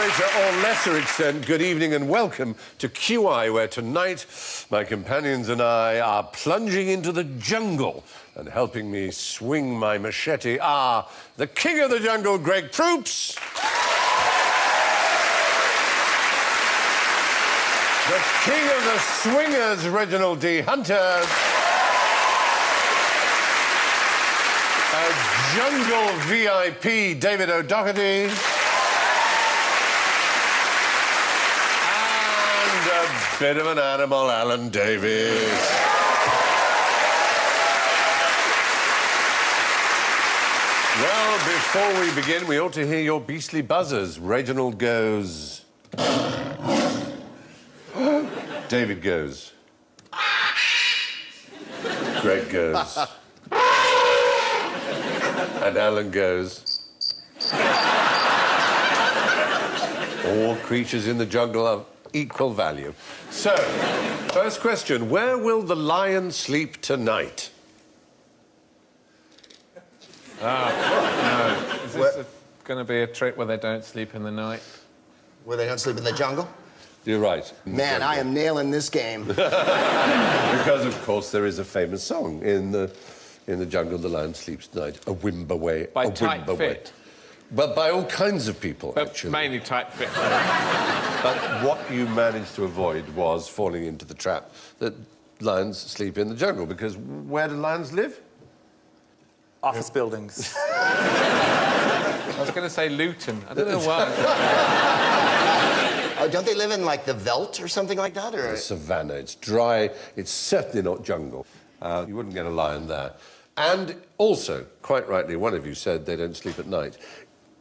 greater or lesser extent, good evening and welcome to QI, where tonight my companions and I are plunging into the jungle, and helping me swing my machete are the king of the jungle, Greg Proops. The king of the swingers, Reginald D. Hunter. A jungle VIP, David O'Doherty. And a bit of an animal, Alan Davies. Well, before we begin, we ought to hear your beastly buzzers. Reginald goes... David goes. Greg goes. And Alan goes. All creatures in the jungle have equal value. So, first question, where will the lion sleep tonight? No. Is this going to be a trip where they don't sleep in the night? Where they don't sleep in the jungle? You're right. Man, I am nailing this game. Because, of course, there is a famous song in the jungle, the lion sleeps tonight. A whimber-way, by a Tight whimber-way. Fit. But by all kinds of people, actually. Mainly Tight Fit. But what you managed to avoid was falling into the trap that lions sleep in the jungle, because where do lions live? Office buildings. I was going to say Luton. I don't know why. Oh, don't they live in, like, the veldt or something like that? Or... The savannah. It's dry. It's certainly not jungle. You wouldn't get a lion there. And also, quite rightly, one of you said they don't sleep at night.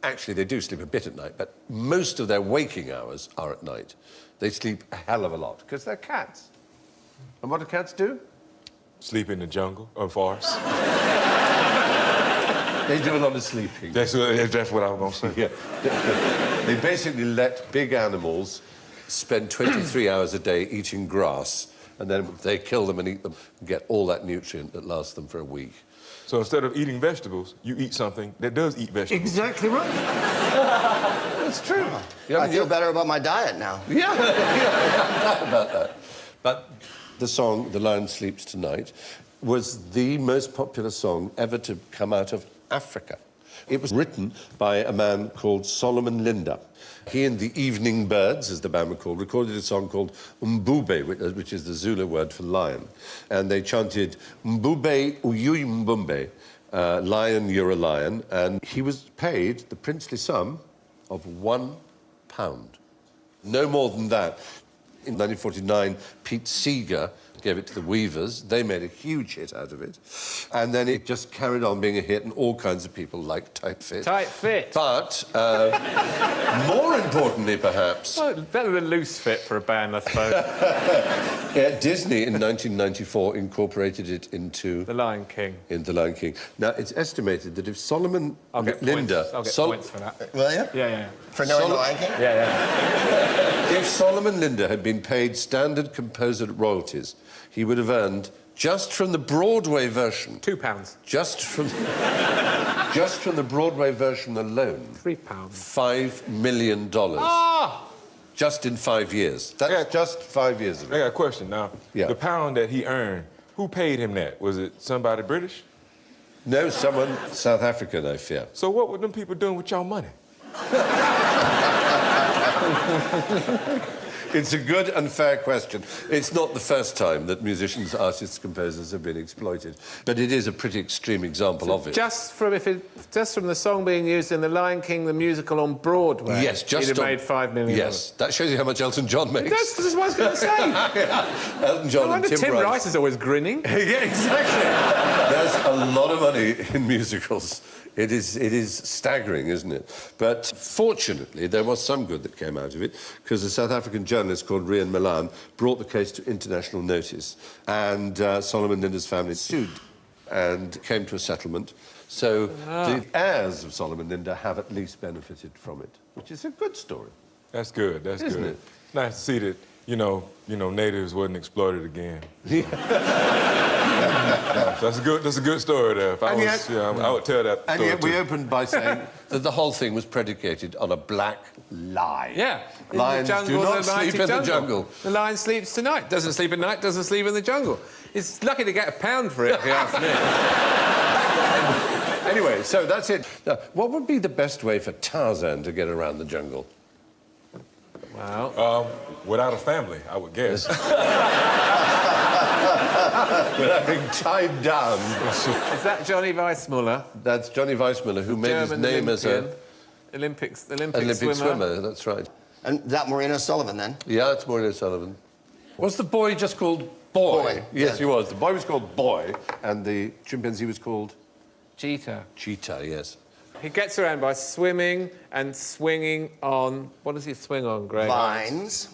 Actually, they do sleep a bit at night, but most of their waking hours are at night. They sleep a hell of a lot, because they're cats. And what do cats do? Sleep in the jungle or forest. They do a lot of sleeping. That's what I was going to say. Yeah. They basically let big animals spend 23 hours a day eating grass, and then they kill them and eat them and get all that nutrient that lasts them for a week. So instead of eating vegetables, you eat something that does eat vegetables. Exactly right. That's true. I feel better about my diet now. Yeah, about that. But the song, The Lion Sleeps Tonight, was the most popular song ever to come out of Africa. It was written by a man called Solomon Linda. He and the Evening Birds, as the band were called, recorded a song called Mbube, which is the Zulu word for lion. And they chanted, Mbube uyui mbumbe, lion, you're a lion. And he was paid the princely sum of £1. No more than that. In 1949, Pete Seeger gave it to the Weavers. They made a huge hit out of it. And then it just carried on being a hit, and all kinds of people liked Tight Fit. Tight Fit. But, more importantly, perhaps... Well, better than Loose Fit for a band, I suppose. Yeah, Disney, in 1994, incorporated it into... The Lion King. In The Lion King. Now, it's estimated that if Solomon I'll get Linda... points. I'll get points for that. Will you? Yeah. For knowing The Lion King? Yeah. If Solomon Linda had been paid standard composer royalties, he would have earned, just from the Broadway version... £2. Just from the Broadway version alone... £3. $5 million. Ah! Just in 5 years. That's just 5 years of it. I got a question now. Yeah. The pound that he earned, who paid him that? Was it somebody British? No, someone South African, I fear. So what were them people doing with y'all money? It's a good and fair question. It's not the first time that musicians, artists, composers have been exploited, but it is a pretty extreme example of it. Just from the song being used in The Lion King, the musical on Broadway, yes, just he'd have made $5 million. Yes, that shows you how much Elton John makes. That's what I was going to say. Yeah. Elton John and Tim Rice is always grinning. Yeah, exactly. There's a lot of money in musicals. It is staggering, isn't it? But fortunately, there was some good that came out of it, because a South African journalist called Rian Milan brought the case to international notice, and Solomon Linda's family sued and came to a settlement. So the heirs of Solomon Linda have at least benefited from it, which is a good story. That's good. That's Isn't good. it? Nice to see that, you know, natives wasn't exploited again. That's a good story there. If I And was, yet- I would tell that And story yet we too. opened by saying that the whole thing was predicated on a black lie. Yeah. In Lions the jungle, do not the mighty sleep in the jungle. The lion sleeps tonight. Doesn't sleep at night, doesn't sleep in the jungle. He's lucky to get £1 for it, if you ask me. Anyway, so that's it. Now, what would be the best way for Tarzan to get around the jungle? Well... Without a family, I would guess. Without being tied down. Is that Johnny Weissmuller? That's Johnny Weissmuller, who made his name as a... Olympic swimmer, that's right. And that Marina Sullivan, then? Yeah, it's Maureen O'Sullivan. Was the boy just called Boy? Boy, Yes, yeah. he was. The boy was called Boy, and the chimpanzee was called... Cheetah. Cheetah, yes. He gets around by swimming and swinging on... What does he swing on, Greg? Vines.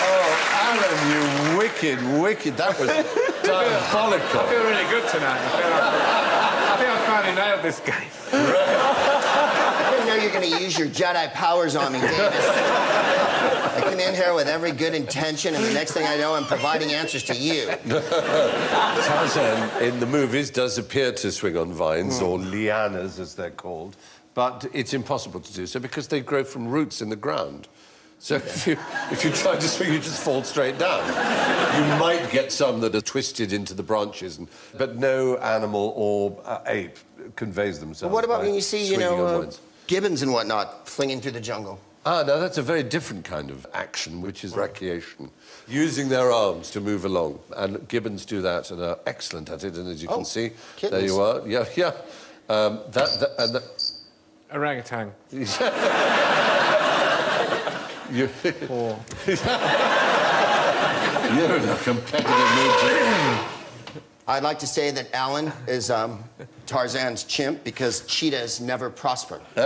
Oh, Alan, you wicked. That was diabolical. I feel really good tonight. I think I finally nailed this game. I didn't know you were going to use your Jedi powers on me, Davis. I come in here with every good intention, and the next thing I know, I'm providing answers to you. Tarzan, in the movies, does appear to swing on vines, or lianas, as they're called, but it's impossible to do so because they grow from roots in the ground. So if you try to swing, you just fall straight down. You might get some that are twisted into the branches, but no animal or ape conveys themselves. What about by when you see, swinging on vines. gibbons and whatnot flinging through the jungle? Ah, no, that's a very different kind of action, which is recreation. Using their arms to move along. And gibbons do that and are excellent at it, and as you can see, kittens. there you are. Yeah. Orangutan. You're in a competitive mood. I'd like to say that Alan is Tarzan's chimp because cheetahs never prosper. Hey,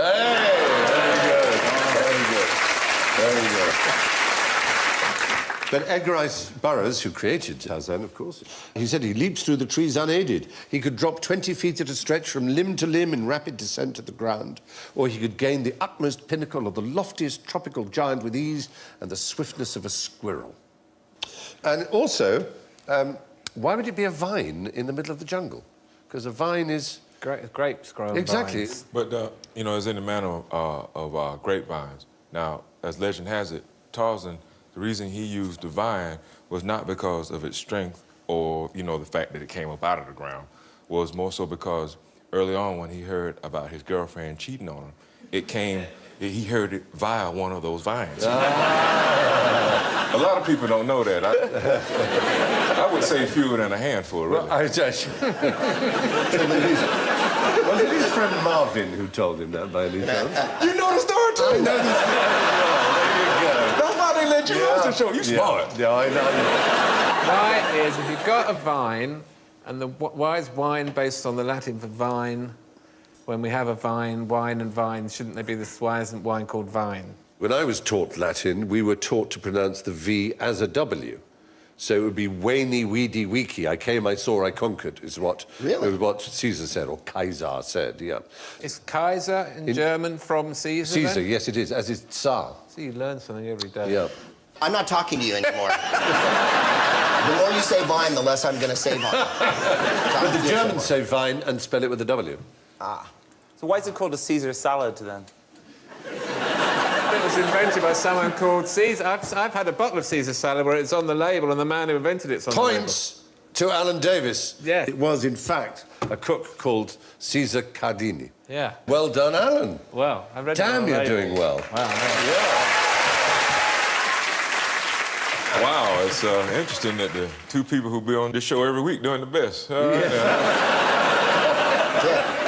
very good. But Edgar Rice Burroughs, who created Tarzan, of course, he said he leaps through the trees unaided. He could drop 20 feet at a stretch from limb to limb in rapid descent to the ground, or he could gain the utmost pinnacle of the loftiest tropical giant with ease and the swiftness of a squirrel. And also, why would it be a vine in the middle of the jungle? Because a vine is... Grapes growing Exactly. vines. But, it's in the manner of grapevines. Now, as legend has it, Tarzan, the reason he used the vine was not because of its strength or, the fact that it came up out of the ground, was more so because early on when he heard about his girlfriend cheating on him, he heard it via one of those vines. A lot of people don't know that. I would say fewer than a handful, really. Well, was it his friend Marvin who told him that by any chance? You know the story, too? I know the story. That's why they let you off the show. You smart. Yeah, I know. Why is, if you've got a vine, and why is wine based on the Latin for vine? When we have a vine, wine and vine, shouldn't there be this, why isn't wine called vine? When I was taught Latin, we were taught to pronounce the V as a W. So it would be Weni, Weedy, Weeki. I came, I saw, I conquered, is what, Really? what Caesar said, or Kaiser said, yeah. Is Kaiser in German from Caesar? Caesar, then? yes, it is, as is Tsar. See, you learn something every day. Yeah. I'm not talking to you anymore. The more you say vine, the less I'm going to say vine. But the Germans say vine and spell it with a W. So why is it called a Caesar salad then? It was invented by someone called Caesar. I've had a bottle of Caesar salad where it's on the label and the man who invented it's on Points to Alan Davis. Yes. It was, in fact, a cook called Caesar Cardini. Yeah. Well done, Alan. Well, I read Damn, it on the you're label. doing well. Wow, Wow, it's interesting that the two people who be on this show every week doing the best.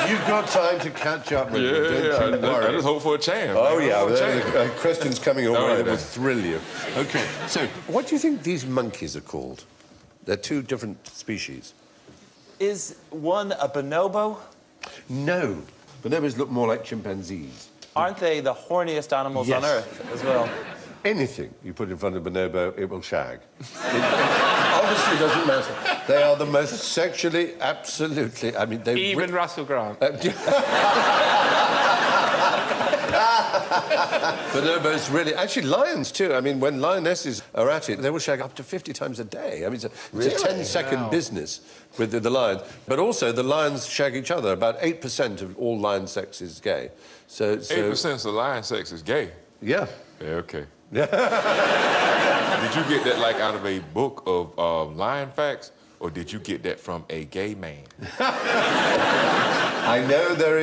You've got time to catch up with them, don't you worry. I just hope for a chance. Oh, man. yeah, Hope for a chance. there are questions coming your All way right, that will then. thrill you. OK, so what do you think these monkeys are called? They're two different species. Is one a bonobo? No. Bonobos look more like chimpanzees. Aren't they the horniest animals on Yes. Earth as well? Anything you put in front of a bonobo, it will shag. It honestly doesn't matter. They are the most sexually, absolutely... I mean, they... Even Russell Grant. Bonobos really... Actually, lions, too. I mean, when lionesses are at it, they will shag up to 50 times a day. I mean, it's a 10-second business with the lion. But also, the lions shag each other. About 8% of all lion sex is gay. So 8% of lion sex is gay? Yeah. Yeah, okay. Did you get that, like, out of a book of lion facts? Or did you get that from a gay man? I know there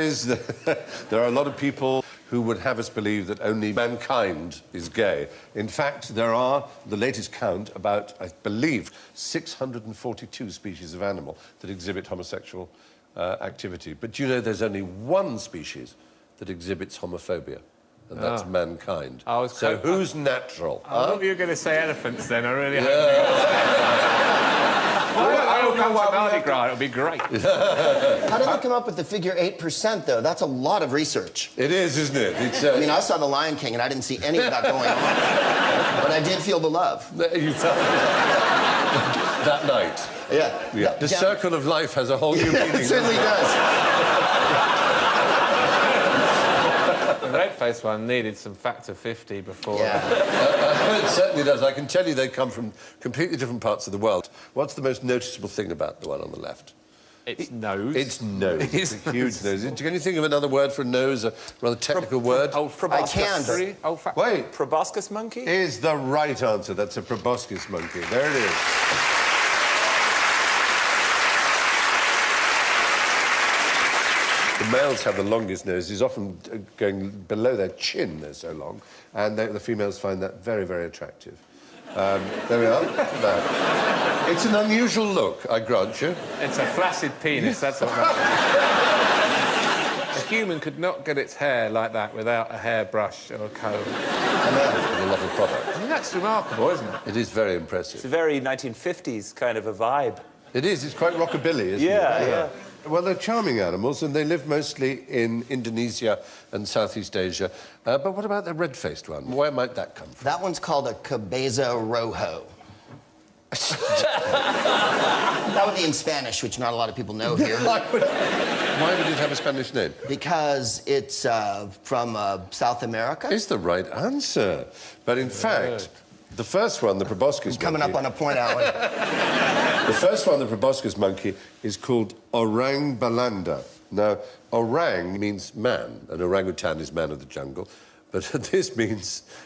are a lot of people who would have us believe that only mankind is gay. In fact, there are, the latest count, about, I believe, 642 species of animal that exhibit homosexual activity. But do you know there's only one species that exhibits homophobia? And that's mankind. So who's natural? I thought you were going to say elephants then, I really hope. I don't know what Mardi Gras, it'll be great. How did they come up with the figure 8%, though? That's a lot of research. It is, isn't it? It's, I mean, I saw The Lion King, and I didn't see any of that going on. But I did feel the love. You felt that night. Yeah. The circle of life has a whole new meaning. It certainly does. The red-faced one needed some factor 50 before... Yeah. It certainly does. I can tell you they come from completely different parts of the world. What's the most noticeable thing about the one on the left? Its nose. Its nose. It's a huge nose. Can you think of another word for a nose, a rather technical word? I can. Wait. Proboscis monkey? Is the right answer. That's a proboscis monkey. There it is. The males have the longest noses, often going below their chin, they're so long, and the females find that very, very attractive. There we are. It's an unusual look, I grant you. It's a flaccid penis, that's what that is. A human could not get its hair like that without a hairbrush or a comb. A lot of product. I mean, that's remarkable, isn't it? It is very impressive. It's a very 1950s kind of a vibe. It is. It's quite rockabilly, isn't it? Yeah. Well, they're charming animals, and they live mostly in Indonesia and Southeast Asia. But what about the red-faced one? Where might that come from? That one's called a cabeza rojo. That would be in Spanish, which not a lot of people know here. Why would it have a Spanish name? Because it's from South America. It's the right answer. But in fact, the first one, the proboscis monkey... Coming up on a point, Alan. The first one, the proboscis monkey, is called orang balanda. Now, orang means man, and orangutan is man of the jungle. But this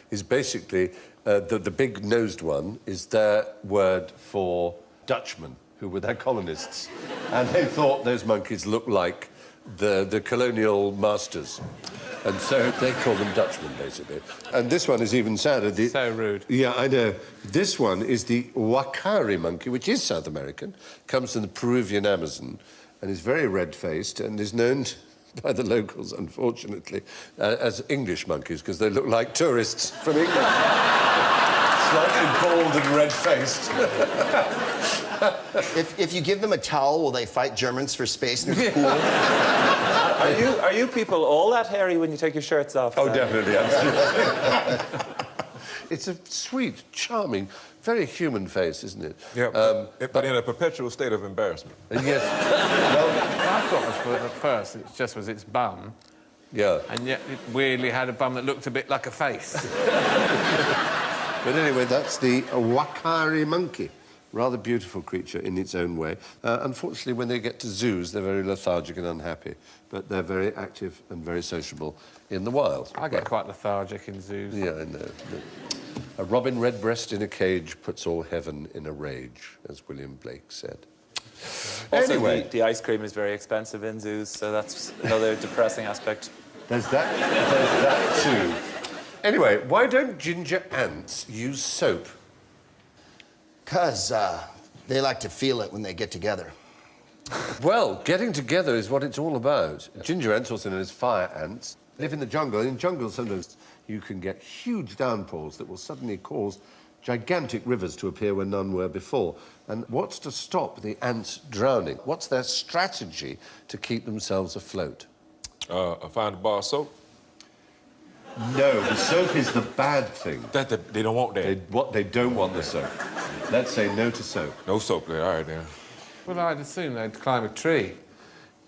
is basically, the big-nosed one is their word for Dutchmen, who were their colonists. And they thought those monkeys looked like the colonial masters. And so they call them Dutchmen, basically. And this one is even sadder. So rude. Yeah, I know. This one is the huacari monkey, which is South American, comes from the Peruvian Amazon, and is very red-faced, and is known by the locals, unfortunately, as English monkeys, because they look like tourists from England. Slightly bald and red-faced. If you give them a towel, will they fight Germans for space in the pool? Are you people all that hairy when you take your shirts off? Oh, definitely, absolutely. It's a sweet, charming, very human face, isn't it? Yeah, but in a perpetual state of embarrassment. Yes. Well, I thought at first it just was its bum. yeah. And yet it weirdly had a bum that looked a bit like a face. But anyway, that's the huacari monkey. Rather beautiful creature in its own way. Unfortunately, when they get to zoos, they're very lethargic and unhappy. But they're very active and very sociable in the wild. I get quite lethargic in zoos. Yeah, I know. A robin redbreast in a cage puts all heaven in a rage, as William Blake said. Also, Anyway. the ice cream is very expensive in zoos, so that's another depressing aspect. There's that too. Anyway, why don't ginger ants use soap? Because they like to feel it when they get together. Well, getting together is what it's all about. Ginger ants, also known as fire ants, live in the jungle. In jungles, sometimes you can get huge downpours that will suddenly cause gigantic rivers to appear where none were before. And what's to stop the ants drowning? What's their strategy to keep themselves afloat? Find a bar of soap. No, the soap is the bad thing. They don't want that. They don't want the soap. Let's say no to soap. No soap there. All right, then. Well, I'd assume they'd climb a tree.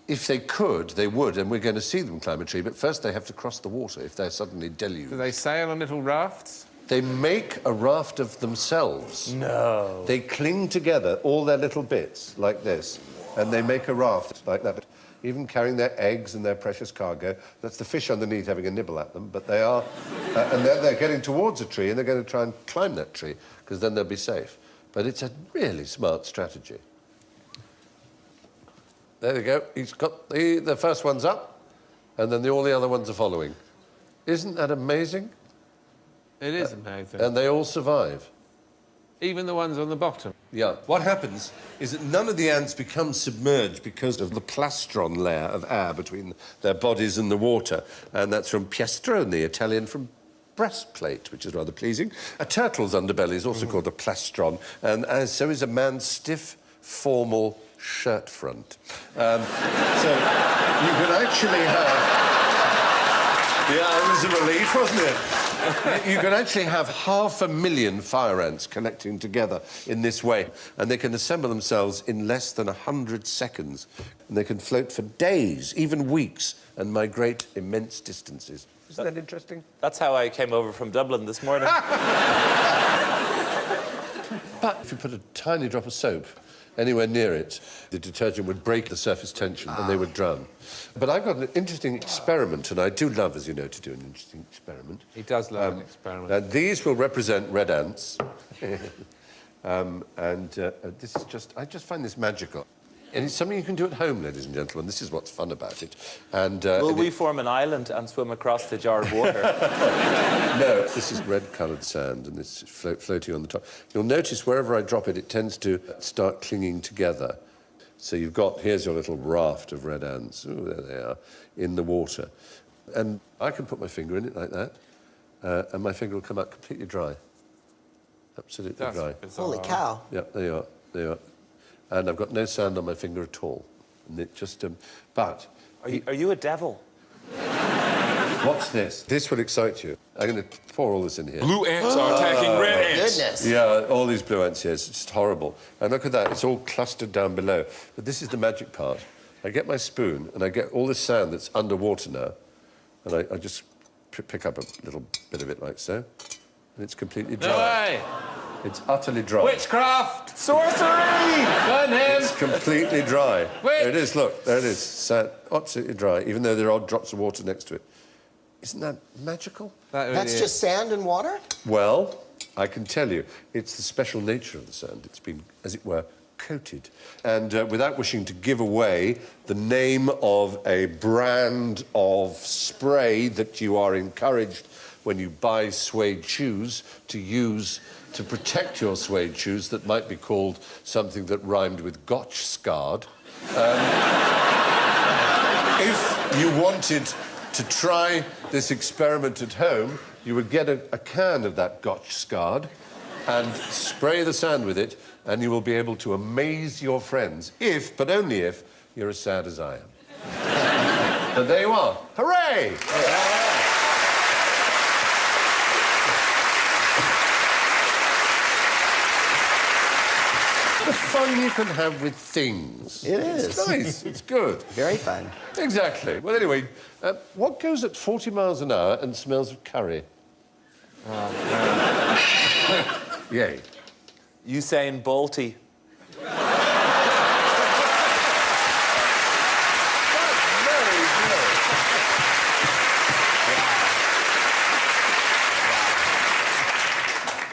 if they could, they would, and we're going to see them climb a tree, but first they have to cross the water if they're suddenly deluged. Do they sail on little rafts? They make a raft of themselves. No. They cling together, all their little bits, like this, and they make a raft like that. Even carrying their eggs and their precious cargo. That's the fish underneath having a nibble at them, but they are... and they're getting towards a tree, and they're going to try and climb that tree, because then they'll be safe. But it's a really smart strategy. There they go. He's got the first one's up, and then all the other ones are following. Isn't that amazing? It is amazing. And they all survive. Even the ones on the bottom. Yeah. What happens is that none of the ants become submerged because of the plastron layer of air between their bodies and the water. And that's from piastrone, the Italian from breastplate, which is rather pleasing. A turtle's underbelly is also called a plastron, and so is a man's stiff, formal shirt front. So you can actually have... Yeah, it was a relief, wasn't it? You can actually have 500,000 fire ants connecting together in this way, and they can assemble themselves in less than 100 seconds. And they can float for days, even weeks, and migrate immense distances. Isn't that interesting? That's how I came over from Dublin this morning. But if you put a tiny drop of soap anywhere near it, the detergent would break the surface tension and they would drown. But I've got an interesting experiment, and I do love, as you know, to do an interesting experiment. He does love an experiment. These will represent red ants. This is just... I just find this magical. And it's something you can do at home, ladies and gentlemen. This is what's fun about it. And, Will we form an island and swim across the jar of water? No, this is red-coloured sand, and it's floating on the top. You'll notice wherever I drop it, it tends to start clinging together. So you've got... Here's your little raft of red ants. Oh, there they are, in the water. And I can put my finger in it like that, and my finger will come out completely dry. Absolutely dry. Bizarre. Holy cow. Yeah, there you are. There you are. And I've got no sand on my finger at all. And it just... but... Are you a devil? Watch this. This will excite you. I'm going to pour all this in here. Blue ants are attacking red ants. Goodness. Yeah, all these blue ants here. It's just horrible. And look at that. It's all clustered down below. But this is the magic part. I get my spoon, and I get all this sand that's underwater now, and I just pick up a little bit of it like so, and it's completely dry. No way! It's utterly dry. Witchcraft! Sorcery! Burn him! It's completely dry. Witch! There it is, look. There it is. Sand, absolutely dry, even though there are drops of water next to it. Isn't that magical? That really That's is. just sand and water? Well, I can tell you, it's the special nature of the sand. It's been, as it were, coated. And without wishing to give away the name of a brand of spray that you are encouraged when you buy suede shoes to use to protect your suede shoes that might be called something that rhymed with gotch-scarred. If you wanted to try this experiment at home, you would get a can of that gotch-scarred and spray the sand with it, and you will be able to amaze your friends, if, but only if, you're as sad as I am. But there you are. Hooray! The fun you can have with things. It is. It's nice. It's good. Very fun. Exactly. Well, anyway, what goes at 40 miles an hour and smells of curry? Yay. Usain Bolty.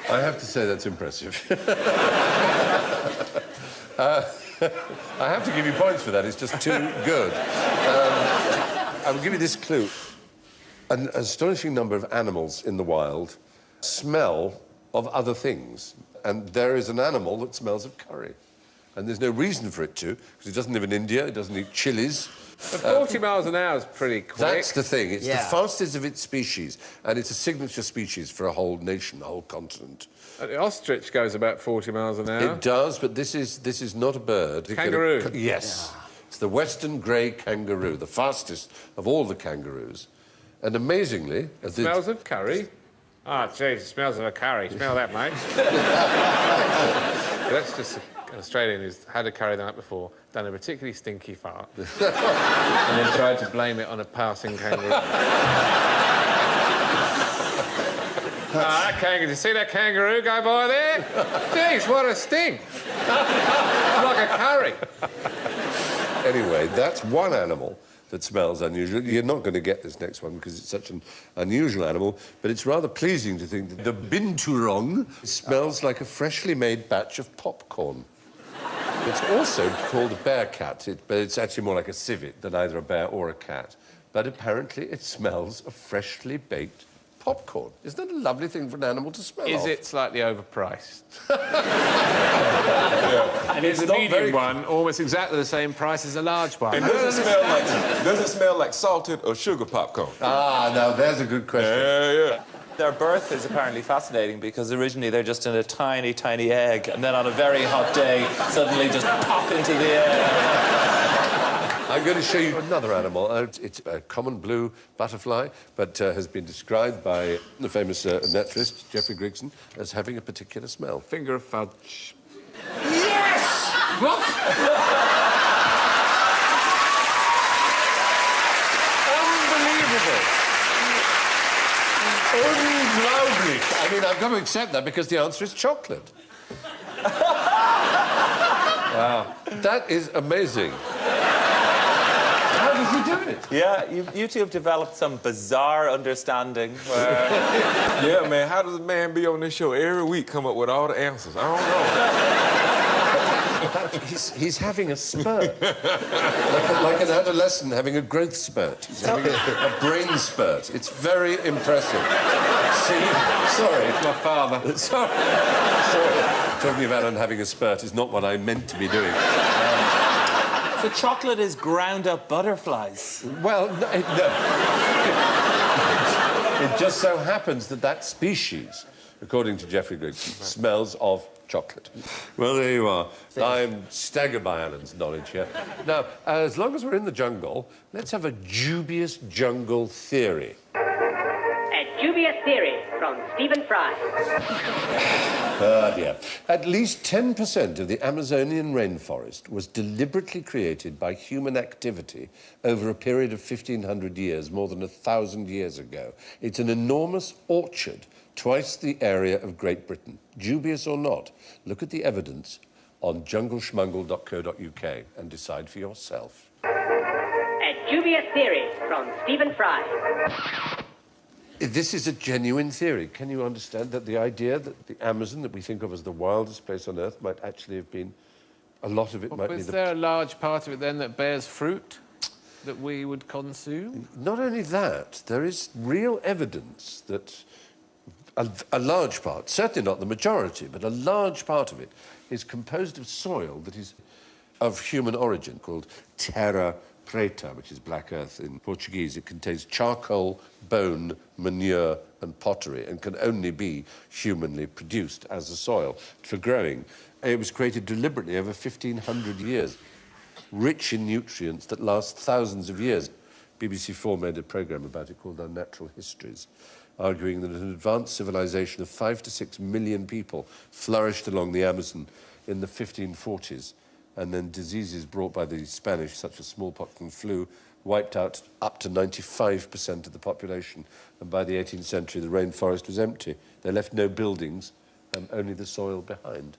I have to say that's impressive. I have to give you points for that. It's just too good. I will give you this clue. An astonishing number of animals in the wild smell of other things. And there is an animal that smells of curry. And there's no reason for it to, because it doesn't live in India, it doesn't eat chilies. But 40 miles an hour is pretty quick. That's the thing. It's Yeah. the fastest of its species, and it's a signature species for a whole nation, a whole continent. The ostrich goes about 40 miles an hour. It does, but this is not a bird. Kangaroo. Yes. It's the western grey kangaroo, the fastest of all the kangaroos. And amazingly... It smells of curry. Oh, jeez, it smells of a curry. Smell that, mate. That's just an Australian who's had a curry the night before, done a particularly stinky fart, and then tried to blame it on a passing kangaroo. That kangaroo, did you see that kangaroo go by there? Jeez, what a stink. Like a curry. Anyway, that's one animal that smells unusual. You're not going to get this next one because it's such an unusual animal, but it's rather pleasing to think that the binturong smells like a freshly made batch of popcorn. It's also called a bear cat, but it's actually more like a civet than either a bear or a cat. But apparently it smells of freshly baked popcorn. Isn't that a lovely thing for an animal to smell Is of? it slightly overpriced? And It's a medium one, almost exactly the same price as a large one. And does it smell like salted or sugar popcorn? Ah, now there's a good question. Yeah. Their birth is apparently fascinating because originally they're just in a tiny, tiny egg, and then on a very hot day, suddenly just pop into the air. I'm going to show you another animal. It's a common blue butterfly, but has been described by the famous naturalist, Geoffrey Grigson, as having a particular smell. Finger of fudge. Yes! What? Unbelievable. I mean, I've got to accept that because the answer is chocolate. Wow. That is amazing. How does he do it? Yeah, you two have developed some bizarre understanding where... Yeah, man, how does a man be on this show every week come up with all the answers? I don't know. He's having a spurt. like an adolescent having a growth spurt. He's having a brain spurt. It's very impressive. See? Sorry. It's my father. Sorry. Talking about him having a spurt is not what I meant to be doing. The chocolate is ground-up butterflies. Well, no. It just so happens that that species, according to Geoffrey Grigson, smells of chocolate. Well, there you are. I'm staggered by Alan's knowledge here. Now, as long as we're in the jungle, let's have a dubious jungle theory. A dubious theory from Stephen Fry. Dear. At least 10% of the Amazonian rainforest was deliberately created by human activity over a period of 1,500 years, more than 1,000 years ago. It's an enormous orchard, twice the area of Great Britain. Dubious or not, look at the evidence on jungleschmungle.co.uk and decide for yourself. A dubious theory from Stephen Fry. This is a genuine theory. Can you understand that the idea that the Amazon, that we think of as the wildest place on Earth, might actually have been... A lot of it might be... Is there a large part of it, then, that bears fruit that we would consume? Not only that, there is real evidence that a large part, certainly not the majority, but a large part of it is composed of soil that is of human origin, called terra preta, which is black earth in Portuguese. It contains charcoal, bone, manure and pottery and can only be humanly produced as a soil for growing. It was created deliberately over 1,500 years, rich in nutrients that last thousands of years. BBC 4 made a programme about it called Unnatural Histories, arguing that an advanced civilization of 5 to 6 million people flourished along the Amazon in the 1540s, and then diseases brought by the Spanish, such as smallpox and flu, wiped out up to 95% of the population. And by the 18th century, the rainforest was empty. They left no buildings, only the soil behind.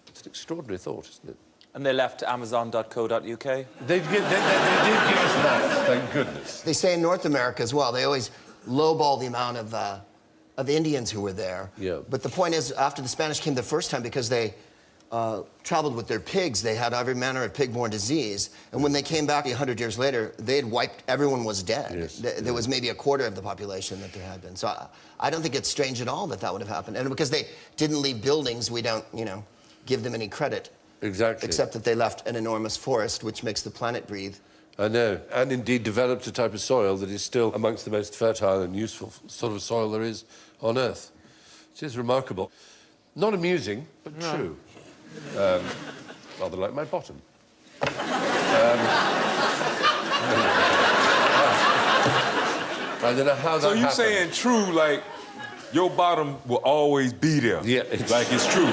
It's an extraordinary thought, isn't it? And they left amazon.co.uk. They did give us that, thank goodness. They say in North America as well, they always lowball the amount of Indians who were there. Yeah. But the point is, after the Spanish came the first time, because they traveled with their pigs, they had every manner of pig-borne disease. And when they came back 100 years later, they had wiped, everyone was dead. Yes. There was maybe a quarter of the population that there had been. So I don't think it's strange at all that that would have happened. And because they didn't leave buildings, we don't, give them any credit. Exactly. Except that they left an enormous forest, which makes the planet breathe. I know, and indeed developed a type of soil that is still amongst the most fertile and useful sort of soil there is on Earth. It is remarkable. Not amusing, but true. Rather like my bottom. I don't know how that So you happened. saying true, like, your bottom will always be there? Yeah. Like it's true.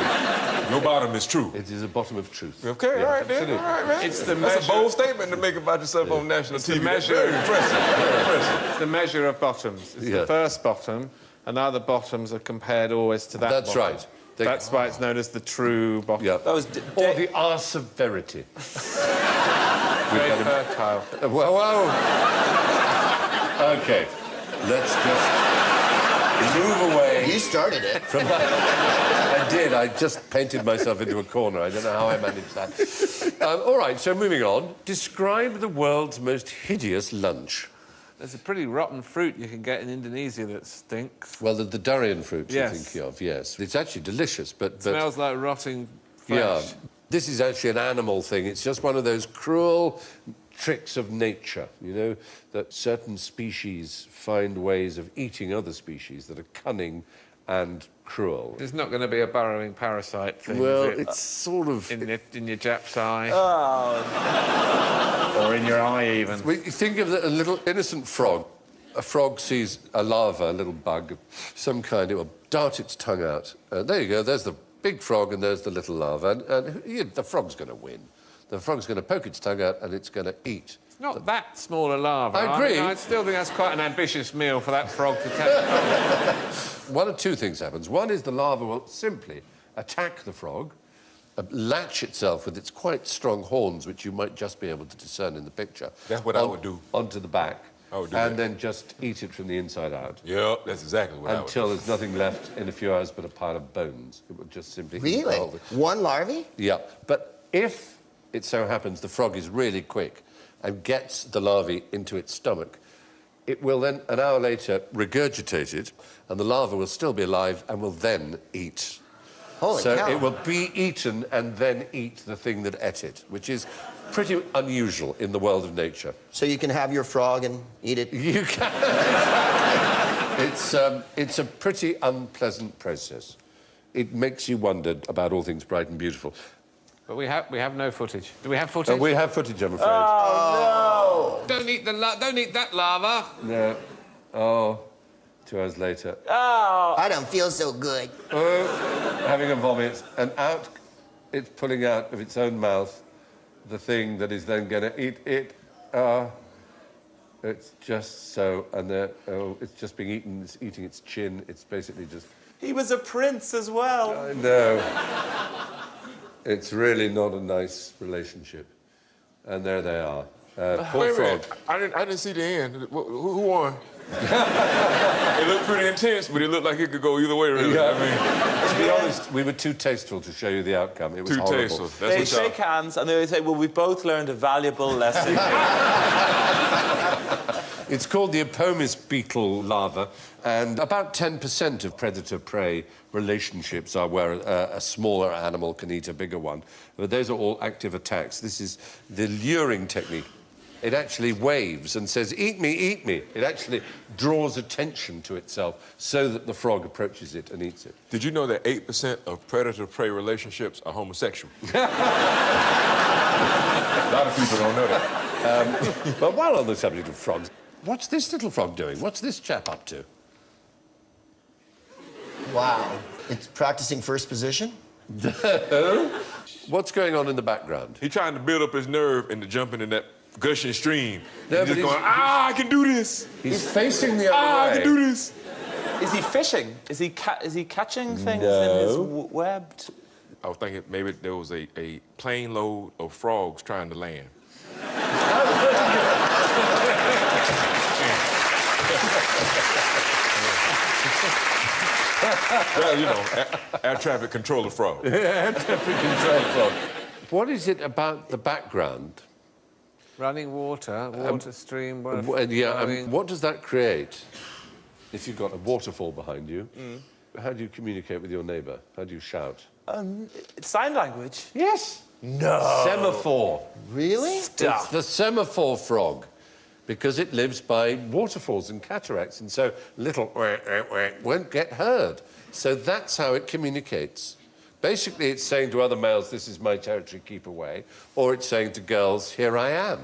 Your bottom is true. It is a bottom of truth. Okay, Yeah, all right, then. absolutely. All right, man. It's the That's measure- a bold statement to make about yourself on national TV. measure- Very impressive. Very impressive. It's the measure of bottoms. It's Yeah. the first bottom, and other bottoms are compared always to that That's bottom. right. That's why it's known as the true bottom. Yeah. That was Or the arse of verity. Very fertile. Whoa. OK. Let's just move away. You started it. From that. I did. I just painted myself into a corner. I don't know how I managed that. All right, so moving on. Describe the world's most hideous lunch. There's a pretty rotten fruit you can get in Indonesia that stinks. Well, the durian fruit you're Yes. thinking of, yes. It's actually delicious, but... Smells like rotting flesh. Yeah. This is actually an animal thing. It's just one of those cruel tricks of nature, you know, that certain species find ways of eating other species that are cunning and cruel. There's not going to be a burrowing parasite thing, Well, is it? it's sort of... In your Jap's eye. Oh, Or in your eye, even. We think of a little innocent frog. A frog sees a larva, a little bug of some kind. It will dart its tongue out. There you go. There's the big frog and there's the little larva. And the frog's going to win. The frog's going to poke its tongue out and it's going to eat. Not that small a larva. I agree. I still think that's quite an ambitious meal for that frog to take. One of two things happens. One is the larva will simply attack the frog, latch itself with its quite strong horns, which you might just be able to discern in the picture. That's what I would do. Onto the back. I would do and that. then just eat it from the inside out. Yep, that's exactly what I would do. Until there's nothing left in a few hours but a pile of bones. It will just simply... eat the Really? whole thing. One larvae? Yeah. But if it so happens the frog is really quick and gets the larvae into its stomach, it will then, an hour later, regurgitate it, and the larva will still be alive and will then eat. Holy So cow. it will be eaten and then eat the thing that ate it, which is pretty unusual in the world of nature. So you can have your frog and eat it? You can. It's a pretty unpleasant process. It makes you wonder about all things bright and beautiful. But we have no footage. Do we have footage? We have footage, I'm afraid. Don't eat that larva. No. Oh, 2 hours later. I don't feel so good. Having a vomit, and out it's pulling out of its own mouth the thing that is then going to eat it. It's just so, and it's just being eaten. It's eating its chin. It's basically just... he was a prince as well. I know. It's really not a nice relationship. And there they are. Poor Wait a frog. minute. I didn't see the end. Who won? It looked pretty intense, but it looked like it could go either way, really. Yeah. I mean, To be honest, we were too tasteful to show you the outcome. It was too horrible. tasteful. They That's what shake hands and they say, well, we both learned a valuable lesson. It's called the Apomis beetle larva, and about 10% of predator-prey relationships are where a smaller animal can eat a bigger one. But those are all active attacks. This is the luring technique. It actually waves and says, eat me, eat me. It actually draws attention to itself so that the frog approaches it and eats it. Did you know that 8% of predator-prey relationships are homosexual? A lot of people don't know that. But while on the subject of frogs, what's this little frog doing? What's this chap up to? Wow. It's practicing first position? What's going on in the background? He's trying to build up his nerve into jumping in that gushing stream. No, He's but just going, I can do this. He's facing the other I way. can do this. Is he fishing? Is he catching things No. in his web? I was thinking maybe there was a plane load of frogs trying to land. Well, you know, air traffic controller frog. Air traffic control frog. What is it about the background? Running water, water stream, water flowing. What does that create? If you've got a waterfall behind you, how do you communicate with your neighbour? How do you shout? It's sign language. Yes. No. Semaphore. Really? It's the semaphore frog, because it lives by waterfalls and cataracts, and so little won't get heard. So that's how it communicates. Basically, it's saying to other males, this is my territory, keep away, or it's saying to girls, here I am.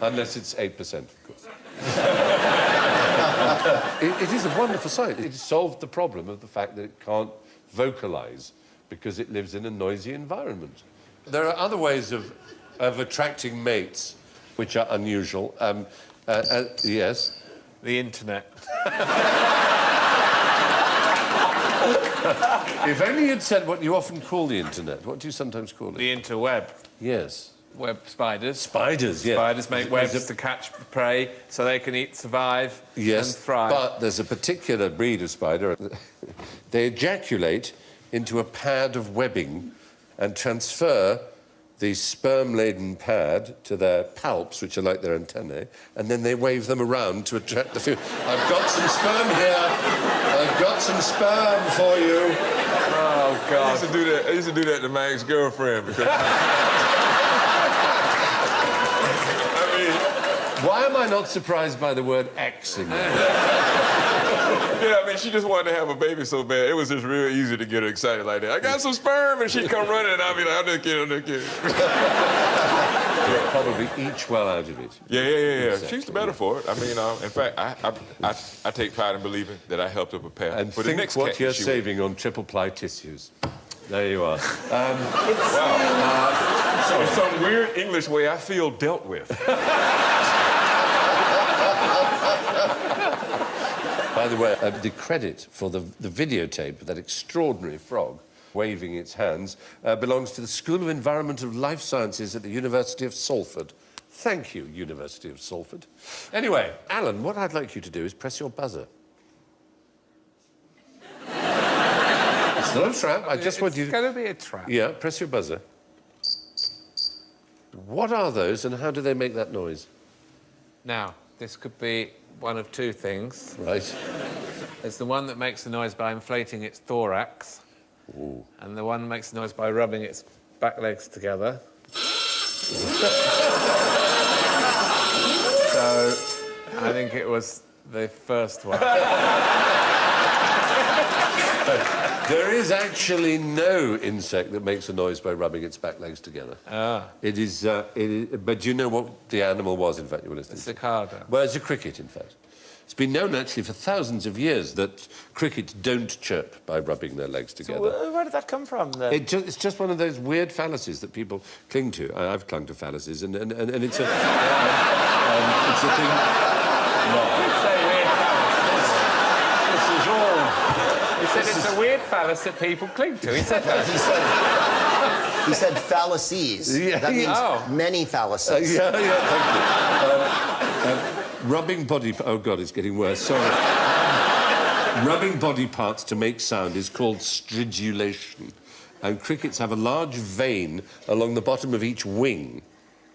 Unless it's 8%, of course. It is a wonderful sight. It solved the problem of the fact that it can't vocalise because it lives in a noisy environment. There are other ways of attracting mates which are unusual. Yes? The internet. If only you'd said what you often call the internet. What do you sometimes call it? The interweb. Yes. Web spiders. Spiders, yes. Spiders make webs to catch prey so they can eat, survive, yes, and thrive. But there's a particular breed of spider. They ejaculate into a pad of webbing and transfer the sperm-laden pad to their palps, which are like their antennae, and then they wave them around to attract the female. I've got some sperm here. I've got some sperm for you. Oh, God. I used to do that to my ex-girlfriend because... Why am I not surprised by the word X in there? Yeah, I mean, she just wanted to have a baby so bad. It was just real easy to get her excited like that. I got some sperm, and she'd come running, and I'd be like, I'm just kidding. You'll probably each well out of it. Yeah. Exactly. She's the better for it. I mean, in fact, I take pride in believing that I helped her prepare And for the think next what cat you're she saving on triple-ply tissues. There you are. Wow. In some weird English way, I feel dealt with. By the way, the credit for the videotape of that extraordinary frog waving its hands belongs to the School of Environment and Life Sciences at the University of Salford. Thank you, University of Salford. Anyway, Alan, what I'd like you to do is press your buzzer. It's not a trap. I just want you to... It's going to be a trap. Yeah, press your buzzer. What are those and how do they make that noise? Now, this could be one of two things. Right. There's the one that makes the noise by inflating its thorax. Ooh. And the one that makes the noise by rubbing its back legs together. So, I think it was the first one. There is actually no insect that makes a noise by rubbing its back legs together. Ah. It is, but do you know what the animal was, in fact, you were listening The to? cicada. Well, it's a cricket, in fact. It's been known, actually, for thousands of years that crickets don't chirp by rubbing their legs together. So, where did that come from, then? It's just one of those weird fallacies that people cling to. I've clung to fallacies, and it's a... it's a thing... No. This is all... He said it's a weird fallacy that people cling to. He said that. He said fallacies. Yeah, That means many fallacies. Thank you. Rubbing body... Oh, God, it's getting worse. Sorry. Rubbing body parts to make sound is called stridulation. And crickets have a large vein along the bottom of each wing,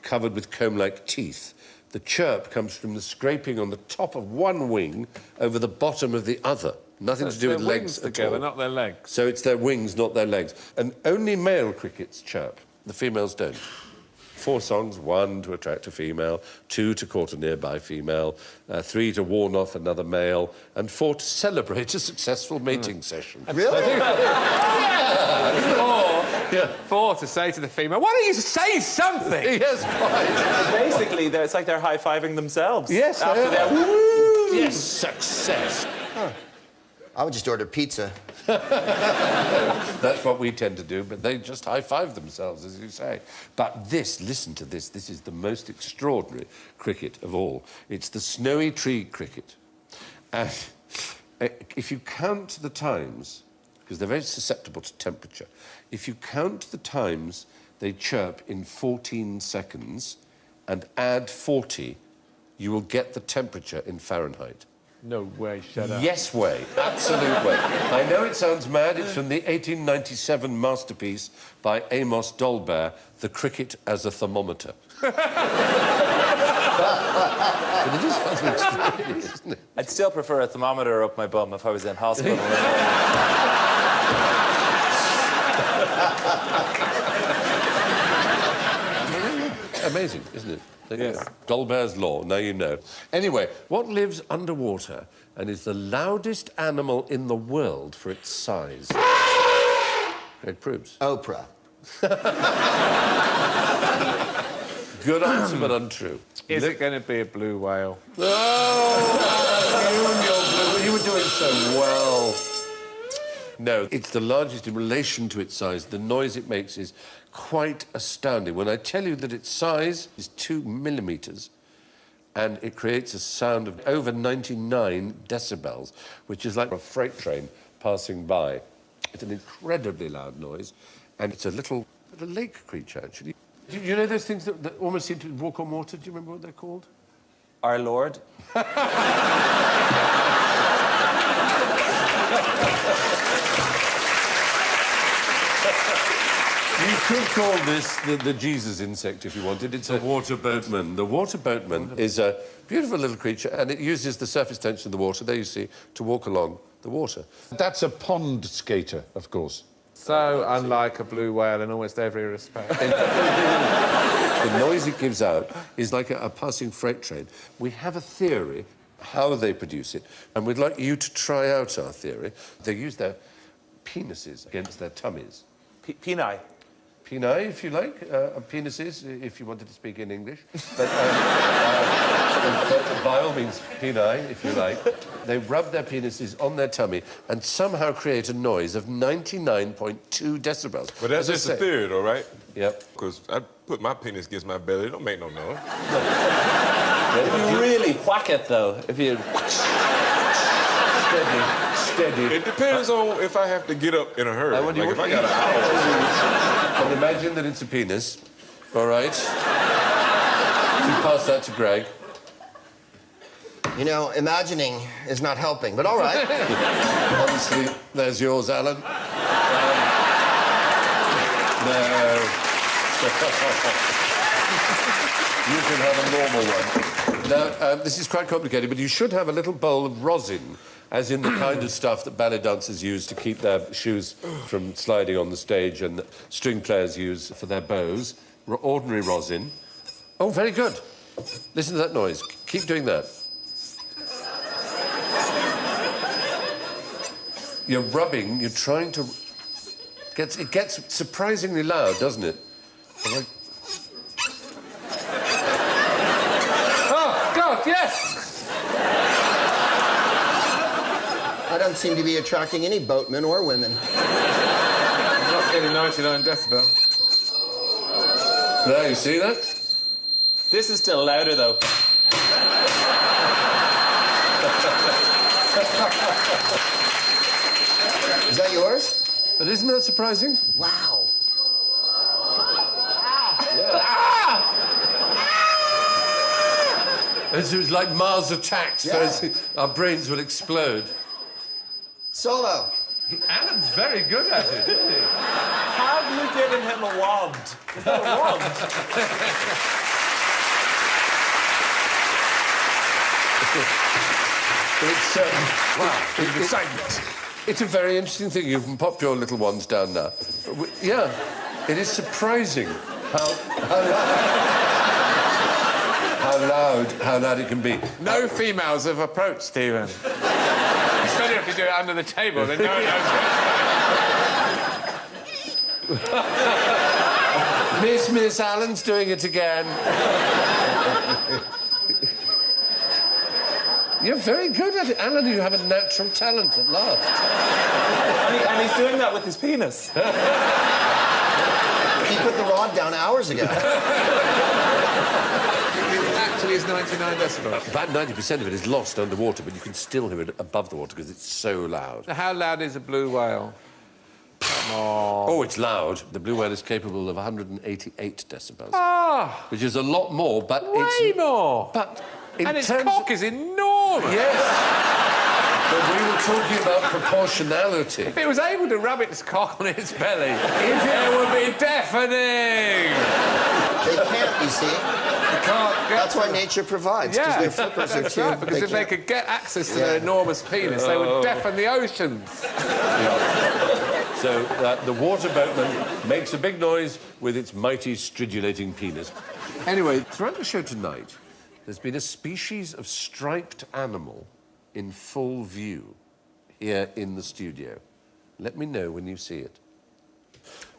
covered with comb-like teeth. The chirp comes from the scraping on the top of one wing over the bottom of the other. Nothing to do with legs together, at all. not their legs. So it's their wings, not their legs. And only male crickets chirp. The females don't. 4 songs, 1 to attract a female, 2 to court a nearby female, 3 to warn off another male, and 4 to celebrate a successful mating session. Really? Yeah. 4 to say to the female, why don't you say something? Yes, quite. Basically, it's like they're high-fiving themselves. Yes, after they are. their woo. Yes, success. I would just order pizza. That's what we tend to do, but they just high-five themselves, as you say. But this, listen to this, this is the most extraordinary cricket of all. It's the snowy tree cricket. And if you count the times, because they're very susceptible to temperature, if you count the times they chirp in 14 seconds and add 40, you will get the temperature in Fahrenheit. No way, shut up. Yes way, absolute way. I know it sounds mad, it's from the 1897 masterpiece by Amos Dolbear, The Cricket as a Thermometer. But it is rather extraordinary, isn't it? I'd still prefer a thermometer up my bum if I was in hospital. Amazing, isn't it? Yes. Dolbear's law, now you know. Anyway, what lives underwater and is the loudest animal in the world for its size? Greg Proops. Oprah. Good answer, but untrue. Is it going to be a blue whale? Oh, you and your blue... You were doing so well. No, it's the largest in relation to its size. The noise it makes is quite astounding. When I tell you that its size is 2 millimetres, and it creates a sound of over 99 decibels, which is like a freight train passing by. It's an incredibly loud noise, and it's a little lake creature, actually. You know those things that almost seem to walk on water? Do you remember what they're called? Our Lord. You could call this the Jesus insect if you wanted. It's a water boatman. The water boatman is a beautiful little creature, and it uses the surface tension of the water, there you see, to walk along the water. That's a pond skater, of course. So unlike a blue whale in almost every respect. The noise it gives out is like a passing freight train. We have a theory how they produce it, and we'd like you to try out our theory. They use their penises against their tummies. Peni. Peni, if you like, penises, if you wanted to speak in English. But by all means, peni, if you like. They rub their penises on their tummy and somehow create a noise of 99.2 decibels. But that's just a theory, though, right? Yep. Because I put my penis against my belly, it don't make no noise. If you really whack it, though, if you... Steady. It depends on if I have to get up in a hurry. Like if I got an hour. And imagine that it's a penis, all right? You pass that to Greg. You know, imagining is not helping, but all right. Obviously, there's yours, Alan. No. You can have a normal one. Now, this is quite complicated, but you should have a little bowl of rosin, as in the kind of stuff that ballet dancers use to keep their shoes from sliding on the stage and string players use for their bows. Ordinary rosin. Oh, very good. Listen to that noise. Keep doing that. You're rubbing, you're trying to... It gets surprisingly loud, doesn't it? Oh, God, yes! I don't seem to be attracting any boatmen or women. I'm not getting 99 decibels. There, you see that? This is still louder, though. Is that yours? But isn't that surprising? Wow. It was like Mars attacks. Yeah. Our brains will explode. Solo. Alan's very good at it, isn't he? Have you given him a wand? Is that a wand? It's excitement. It's a very interesting thing. You can pop your little ones down now. Yeah, it is surprising how loud it can be. No females have approached Stephen. It's better if you do it under the table, then no one knows. Miss Allen's doing it again. You're very good at it. Alan, you have a natural talent at last. And he's doing that with his penis. He put the rod down hours ago. It actually is 99 decibels. About 90% of it is lost underwater, but you can still hear it above the water because it's so loud. How loud is a blue whale? Come on. Oh, it's loud. The blue whale is capable of 188 decibels. Ah! Which is a lot more, but Way it's... more! But and its cock is enormous! Yes! But we were talking about proportionality. If it was able to rub its cock on its belly, it would be deafening! They can't, you see. That's why nature provides, because their flippers are too... Right, because if they could get access to their enormous penis, they would deafen the oceans. Yeah. So the water boatman makes a big noise with its mighty stridulating penis. Anyway, throughout the show tonight, there's been a species of striped animal in full view here in the studio. Let me know when you see it.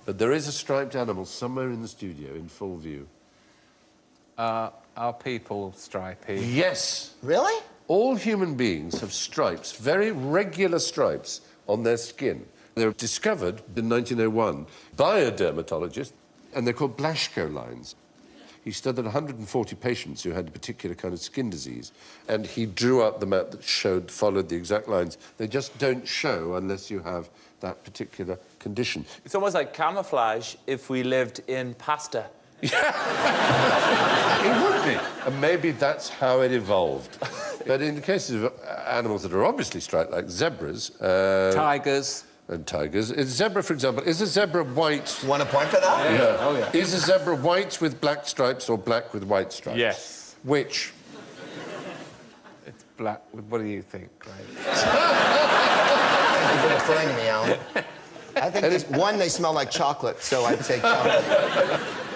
But there is a striped animal somewhere in the studio in full view. Are people stripy? Yes. Really? All human beings have stripes, very regular stripes, on their skin. They were discovered in 1901 by a dermatologist, and they're called Blaschko lines. He studied 140 patients who had a particular kind of skin disease, and he drew up the map that followed the exact lines. They just don't show unless you have that particular condition. It's almost like camouflage if we lived in pasta. It would be. And maybe that's how it evolved. But in the cases of animals that are obviously striped, like zebras... Tigers. And tigers. Is zebra, for example, is a zebra white... Want a point for that? Yeah. Oh, yeah. Is a zebra white with black stripes or black with white stripes? Yes. Which? It's black. What do you think, Craig? You've been referring to me, Alan. I think, one, they smell like chocolate, so I'd say chocolate.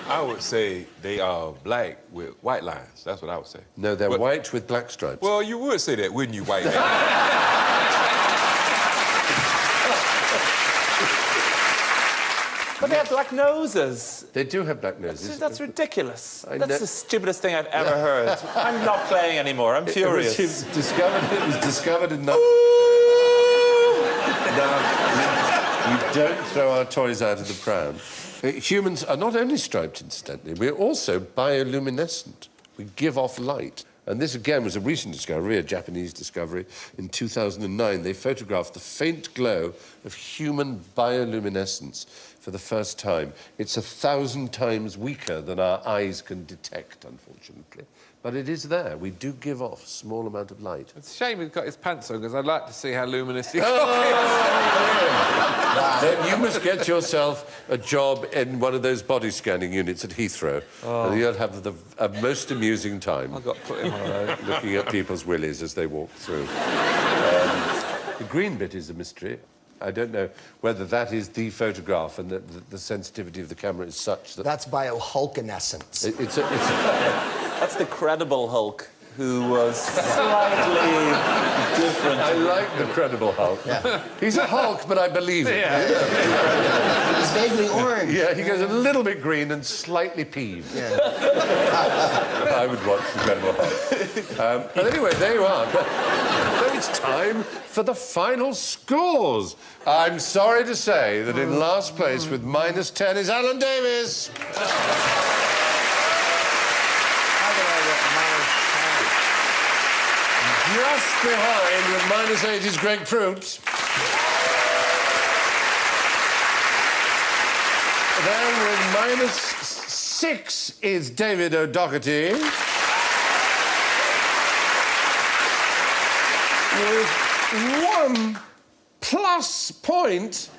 I would say they are black with white lines. That's what I would say. No, they're white with black stripes. Well, you would say that, wouldn't you, white man? But they have black noses. They do have black noses. That's ridiculous. I That's know. the stupidest thing I've ever heard. I'm not playing anymore. I'm furious. It was discovered in... Now, we don't throw our toys out of the pram. Humans are not only striped, incidentally, we're also bioluminescent. We give off light. And this, again, was a recent discovery, a Japanese discovery. In 2009, they photographed the faint glow of human bioluminescence for the first time. It's 1,000 times weaker than our eyes can detect, unfortunately. But it is there. We do give off a small amount of light. It's a shame he's got his pants on, because I'd like to see how luminous he is. Then you must get yourself a job in one of those body scanning units at Heathrow. And you'll have a most amusing time. I got put in one of those. Looking at people's willies as they walk through. The green bit is a mystery. I don't know whether that is the photograph and the sensitivity of the camera is such that... That's biohulkinescence. That's the credible Hulk, who was slightly different. I like the credible Hulk. Yeah. He's a Hulk, but I believe it. Yeah. He's vaguely orange. Yeah, he goes a little bit green and slightly peeved. Yeah. I would watch the Incredible Hulk. But anyway, there you are. Now it's time for the final scores. I'm sorry to say that in last place with -10 is Alan Davis. Just behind with -8 is Greg Proops. Then with -6 is David O'Doherty. With 1 plus point,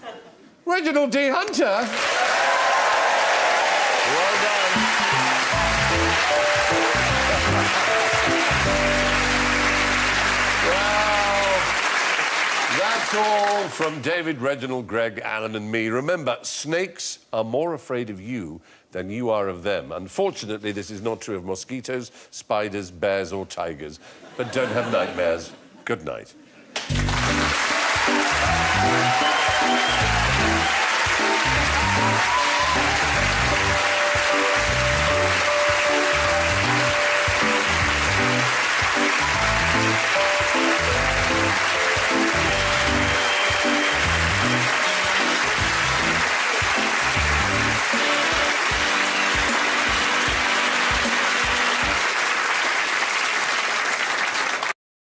Reginald D. Hunter. Well done. That's all from David, Reginald, Greg, Alan and me. Remember, snakes are more afraid of you than you are of them. Unfortunately, this is not true of mosquitoes, spiders, bears or tigers. But don't have nightmares. Good night.